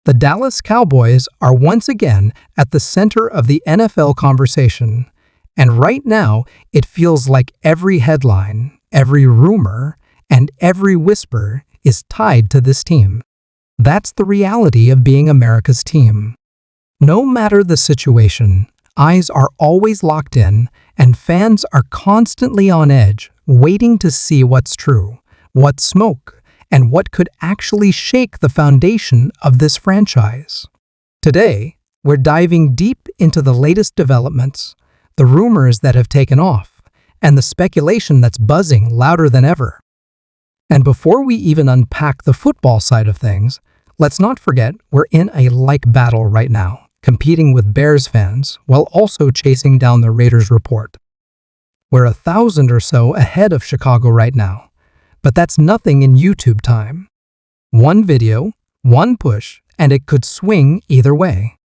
The Dallas Cowboys are once again at the center of the NFL conversation, and right now it feels like every headline, every rumor, and every whisper is tied to this team. That's the reality of being America's team. No matter the situation, eyes are always locked in, and fans are constantly on edge, waiting to see what's true, what's smoke, and what could actually shake the foundation of this franchise. Today, we're diving deep into the latest developments, the rumors that have taken off, and the speculation that's buzzing louder than ever. And before we even unpack the football side of things, let's not forget we're in a like battle right now, competing with Bears fans while also chasing down the Raiders report. We're 1,000 or so ahead of Chicago right now, but that's nothing in YouTube time. One video, one push, and it could swing either way.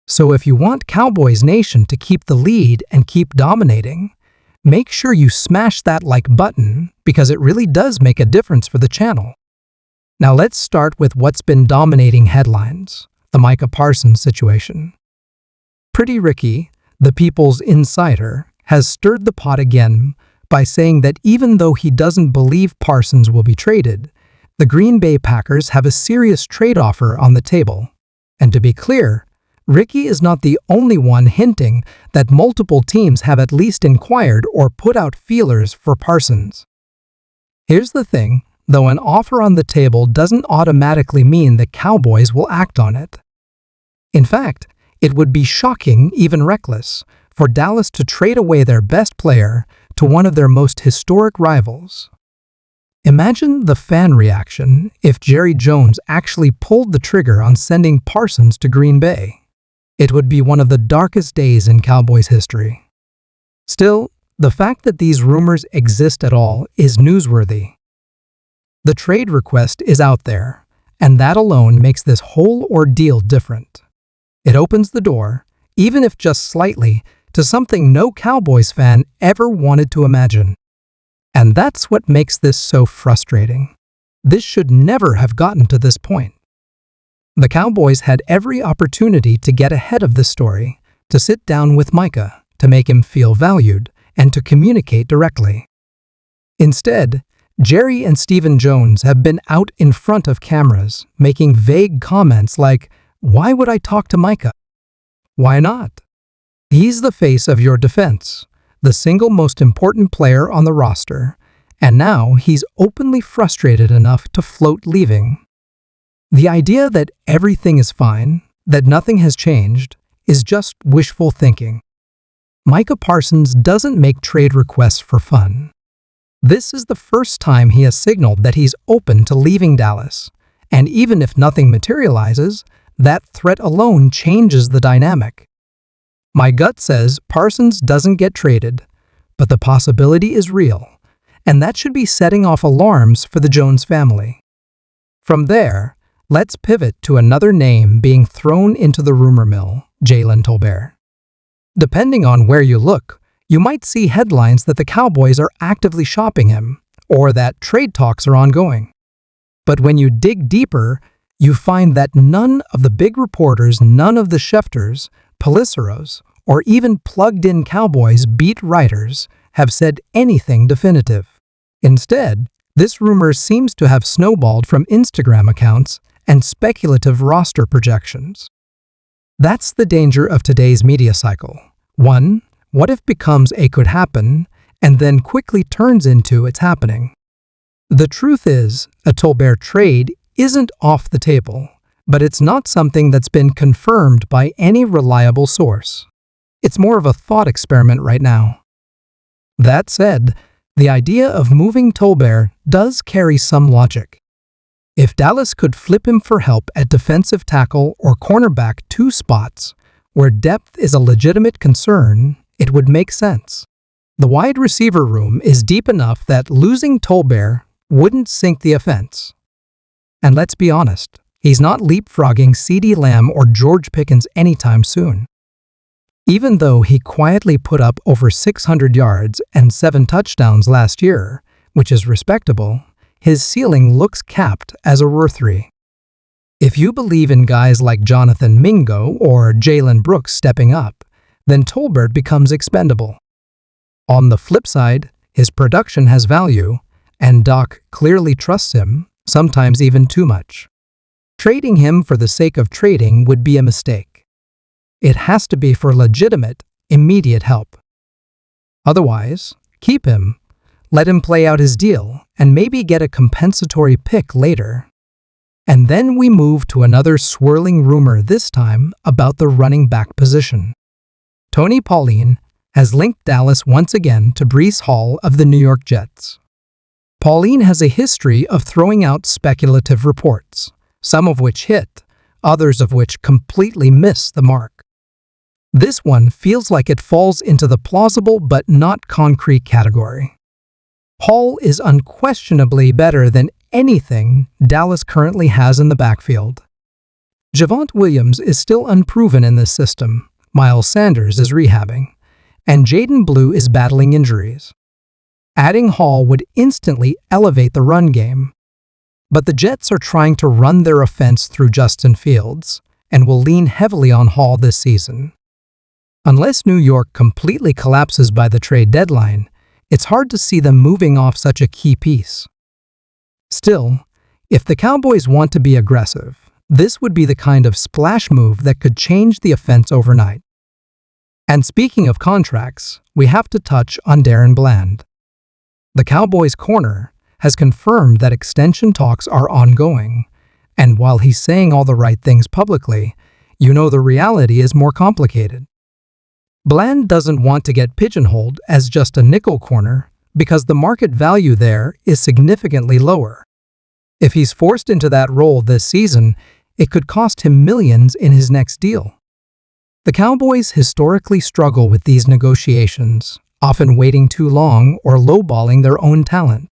So if you want Cowboys Nation to keep the lead and keep dominating, make sure you smash that like button because it really does make a difference for the channel. Now let's start with what's been dominating headlines, the Micah Parsons situation. Pretty Ricky, the People's Insider, has stirred the pot again by saying that even though he doesn't believe Parsons will be traded, the Green Bay Packers have a serious trade offer on the table. And to be clear, Ricky is not the only one hinting that multiple teams have at least inquired or put out feelers for Parsons. Here's the thing, though an offer on the table doesn't automatically mean the Cowboys will act on it. In fact, it would be shocking, even reckless, for Dallas to trade away their best player to one of their most historic rivals. Imagine the fan reaction if Jerry Jones actually pulled the trigger on sending Parsons to Green Bay. It would be one of the darkest days in Cowboys history. Still, the fact that these rumors exist at all is newsworthy. The trade request is out there, and that alone makes this whole ordeal different. It opens the door, even if just slightly, to something no Cowboys fan ever wanted to imagine. And that's what makes this so frustrating. This should never have gotten to this point. The Cowboys had every opportunity to get ahead of this story, to sit down with Micah, to make him feel valued, and to communicate directly. Instead, Jerry and Stephen Jones have been out in front of cameras, making vague comments like, "Why would I talk to Micah? Why not? He's the face of your defense, the single most important player on the roster, and now he's openly frustrated enough to float leaving." The idea that everything is fine, that nothing has changed, is just wishful thinking. Micah Parsons doesn't make trade requests for fun. This is the first time he has signaled that he's open to leaving Dallas, and even if nothing materializes, that threat alone changes the dynamic. My gut says Parsons doesn't get traded, but the possibility is real, and that should be setting off alarms for the Jones family. From there, let's pivot to another name being thrown into the rumor mill, Jalen Tolbert. Depending on where you look, you might see headlines that the Cowboys are actively shopping him, or that trade talks are ongoing. But when you dig deeper, you find that none of the big reporters, none of the Schefters, Pelisseros, or even plugged-in Cowboys beat writers have said anything definitive. Instead, this rumor seems to have snowballed from Instagram accounts and speculative roster projections. That's the danger of today's media cycle. One, what if becomes a could happen, and then quickly turns into it's happening. The truth is, a Tolbert trade isn't off the table, but it's not something that's been confirmed by any reliable source. It's more of a thought experiment right now. That said, the idea of moving Tolbert does carry some logic. If Dallas could flip him for help at defensive tackle or cornerback 2 spots, where depth is a legitimate concern, it would make sense. The wide receiver room is deep enough that losing Tolbert wouldn't sink the offense. And let's be honest, he's not leapfrogging CeeDee Lamb or George Pickens anytime soon. Even though he quietly put up over 600 yards and 7 touchdowns last year, which is respectable, his ceiling looks capped as a RR3. If you believe in guys like Jonathan Mingo or Jalen Brooks stepping up, then Tolbert becomes expendable. On the flip side, his production has value, and Doc clearly trusts him, sometimes even too much. Trading him for the sake of trading would be a mistake. It has to be for legitimate, immediate help. Otherwise, keep him, let him play out his deal, and maybe get a compensatory pick later. And then we move to another swirling rumor, this time about the running back position. Tony Pauline has linked Dallas once again to Breece Hall of the New York Jets. Pauline has a history of throwing out speculative reports, some of which hit, others of which completely miss the mark. This one feels like it falls into the plausible but not concrete category. Hall is unquestionably better than anything Dallas currently has in the backfield. Javonte Williams is still unproven in this system, Miles Sanders is rehabbing, and Jaden Blue is battling injuries. Adding Hall would instantly elevate the run game. But the Jets are trying to run their offense through Justin Fields and will lean heavily on Hall this season. Unless New York completely collapses by the trade deadline, it's hard to see them moving off such a key piece. Still, if the Cowboys want to be aggressive, this would be the kind of splash move that could change the offense overnight. And speaking of contracts, we have to touch on Darren Bland. The Cowboys' corner has confirmed that extension talks are ongoing, and while he's saying all the right things publicly, the reality is more complicated. Bland doesn't want to get pigeonholed as just a nickel corner because the market value there is significantly lower. If he's forced into that role this season, it could cost him millions in his next deal. The Cowboys historically struggle with these negotiations, often waiting too long or lowballing their own talent.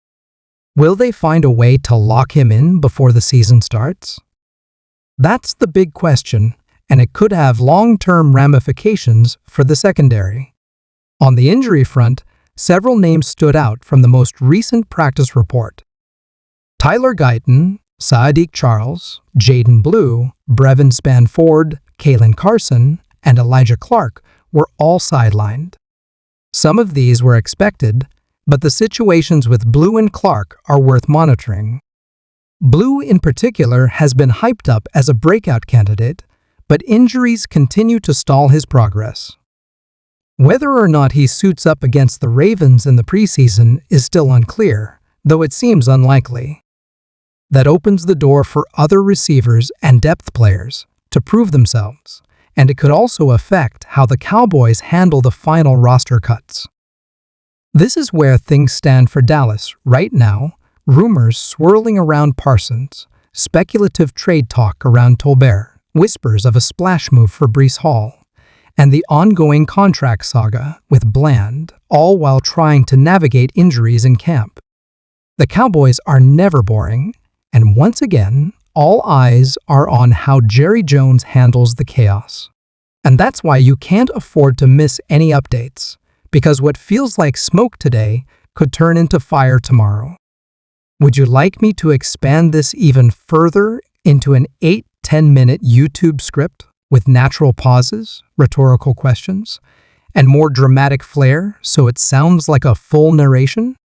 Will they find a way to lock him in before the season starts? That's the big question, and it could have long-term ramifications for the secondary. On the injury front, several names stood out from the most recent practice report. Tyler Guyton, Sadiq Charles, Jaden Blue, Brevin Spanford, Kalen Carson, and Elijah Clark were all sidelined. Some of these were expected, but the situations with Blue and Clark are worth monitoring. Blue in particular has been hyped up as a breakout candidate, but injuries continue to stall his progress. Whether or not he suits up against the Ravens in the preseason is still unclear, though it seems unlikely. That opens the door for other receivers and depth players to prove themselves, and it could also affect how the Cowboys handle the final roster cuts. This is where things stand for Dallas right now, rumors swirling around Parsons, speculative trade talk around Tolbert, whispers of a splash move for Breece Hall, and the ongoing contract saga with Bland, all while trying to navigate injuries in camp. The Cowboys are never boring, and once again, all eyes are on how Jerry Jones handles the chaos. And that's why you can't afford to miss any updates, because what feels like smoke today could turn into fire tomorrow. Would you like me to expand this even further into an 8-10-minute YouTube script with natural pauses, rhetorical questions, and more dramatic flair so it sounds like a full narration?